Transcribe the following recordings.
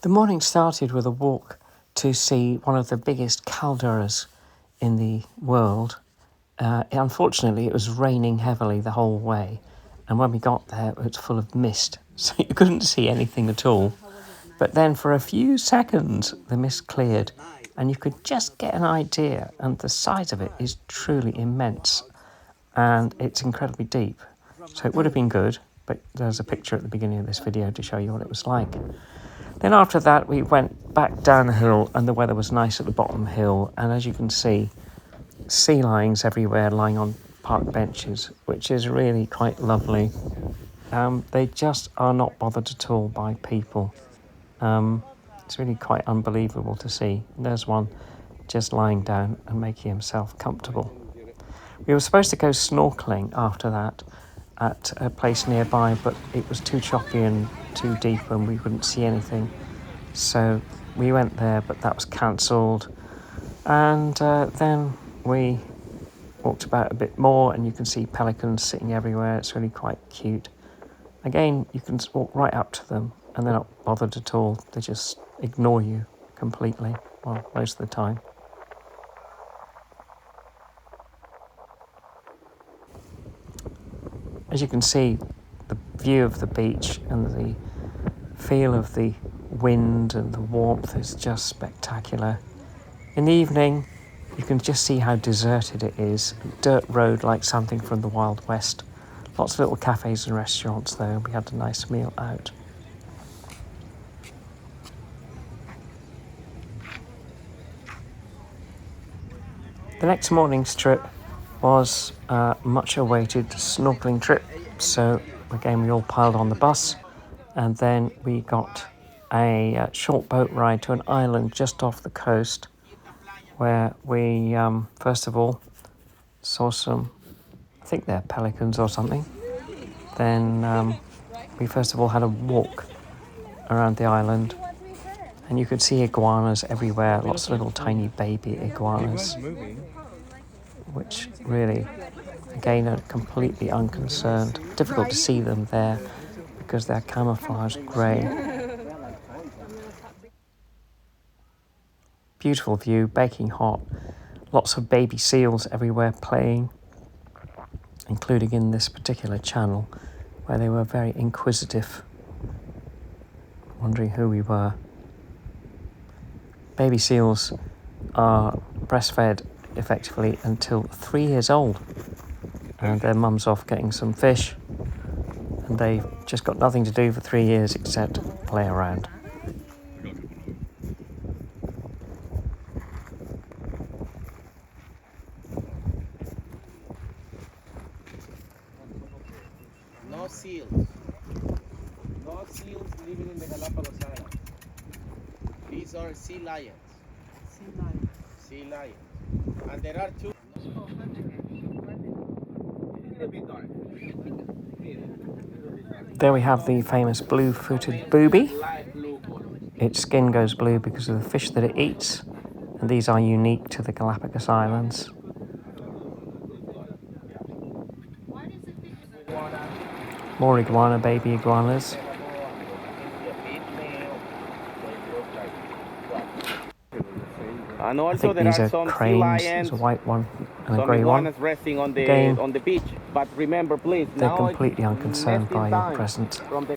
The morning started with a walk to see one of the biggest calderas in the world. Unfortunately, it was raining heavily the whole way, and when we got there, it was full of mist, so you couldn't see anything at all. But then for a few seconds, the mist cleared, and you could just get an idea, and the size of it is truly immense, and it's incredibly deep. So it would have been good, but there's a picture at the beginning of this video to show you what it was like. Then after that, we went back down a hill, and the weather was nice at the bottom hill. And as you can see, sea lions everywhere lying on park benches, which is really quite lovely. They just are not bothered at all by people. It's really quite unbelievable to see. There's one just lying down and making himself comfortable. We were supposed to go snorkeling after that at a place nearby, but it was too choppy and too deep and we couldn't see anything. So we went there, but that was cancelled. And then we walked about a bit more, and you can see pelicans sitting everywhere. It's really quite cute. Again, you can walk right up to them and they're not bothered at all. They just ignore you completely, well, most of the time. As you can see, the view of the beach and the feel of the wind and the warmth is just spectacular. In the evening, you can just see how deserted it is. Dirt road like something from the Wild West. Lots of little cafes and restaurants though. We had a nice meal out. The next morning's trip was a much awaited snorkeling trip. So again, we all piled on the bus, and then we got a short boat ride to an island just off the coast, where we first of all saw some, I think they're pelicans or something. Then we first of all had a walk around the island, and you could see iguanas everywhere, lots of little tiny baby iguanas, which really, again, are completely unconcerned. Difficult to see them there because they're camouflage grey. Beautiful view, baking hot, lots of baby seals everywhere playing, including in this particular channel where they were very inquisitive, wondering who we were. Baby seals are breastfed effectively until 3 years old, and their mum's off getting some fish, and they've just got nothing to do for 3 years except play around. No seals. No seals living in the Galapagos Islands. These are sea lions. Sea lions. And there are two. There we have the famous blue-footed booby. Its skin goes blue because of the fish that it eats, and these are unique to the Galapagos Islands. More iguana, baby iguanas. And I also think there these are are some sea cranes. lions, There's a white one and a some grey one. iguanas resting on Again, the beach. But remember, please, they're now completely it's unconcerned nesting by your time presence. from the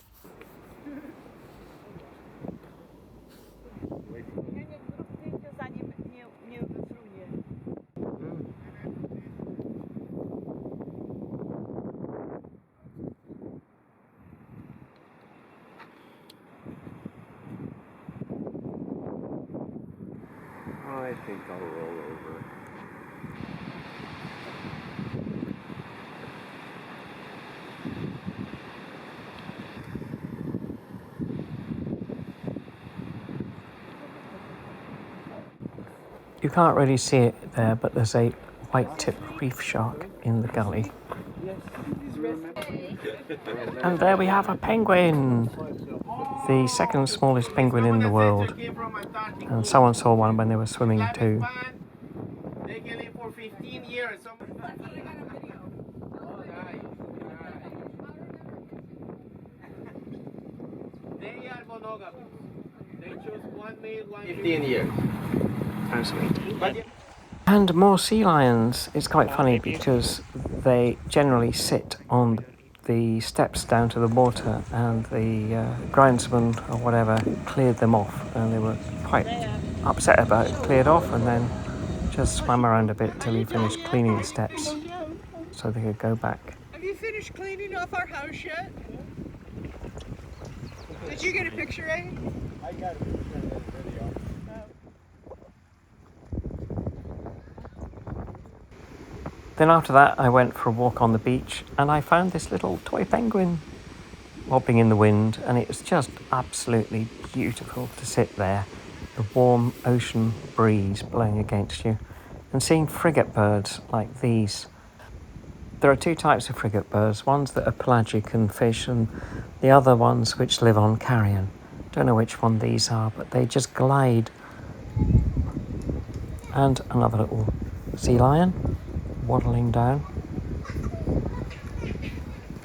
I think I'll roll over. You can't really see it there, but there's a white-tipped reef shark in the gully. And there we have a penguin, the second smallest penguin in the world. And someone saw one when they were swimming too. They can live for 15 years. They are monogamous. They choose 1 male, 15 years. Very sweet. But And more sea lions. It's quite funny because they generally sit on the steps down to the water, and the groundsman or whatever cleared them off, and they were quite upset about it. Cleared off and then just swam around a bit till he finished cleaning the steps so they could go back. Have you finished cleaning off our house yet? Did you get a picture, eh? I got a picture of this video. Then after that I went for a walk on the beach, and I found this little toy penguin wobbling in the wind, and it was just absolutely beautiful to sit there, the warm ocean breeze blowing against you, and seeing frigate birds like these. There are two types of frigate birds, ones that are pelagic and fish, and the other ones which live on carrion. Don't know which one these are, but they just glide. And another little sea lion waddling down.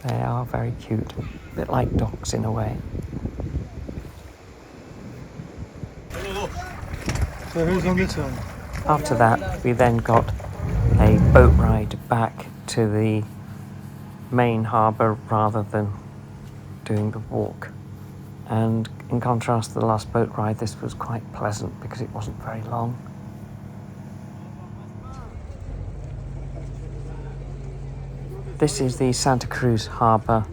They are very cute, a bit like dogs in a way. So who's on this one? After that, we then got a boat ride back to the main harbour rather than doing the walk. And in contrast to the last boat ride, this was quite pleasant because it wasn't very long. This is the Santa Cruz harbour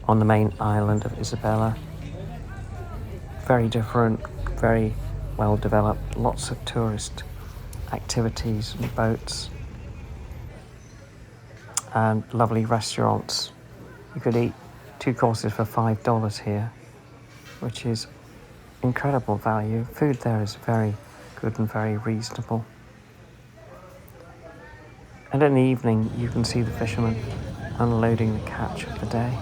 on the main island of Isabella. Very different, very well developed, lots of tourist activities and boats, and lovely restaurants. You could eat 2 courses for $5 here, which is incredible value. Food there is very good and very reasonable. And in the evening, you can see the fishermen unloading the catch of the day.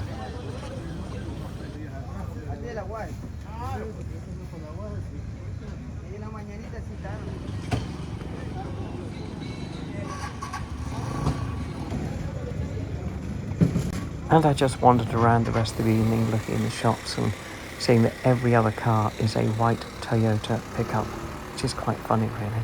And I just wandered around the rest of the evening looking in the shops and seeing that every other car is a white Toyota pickup, which is quite funny really.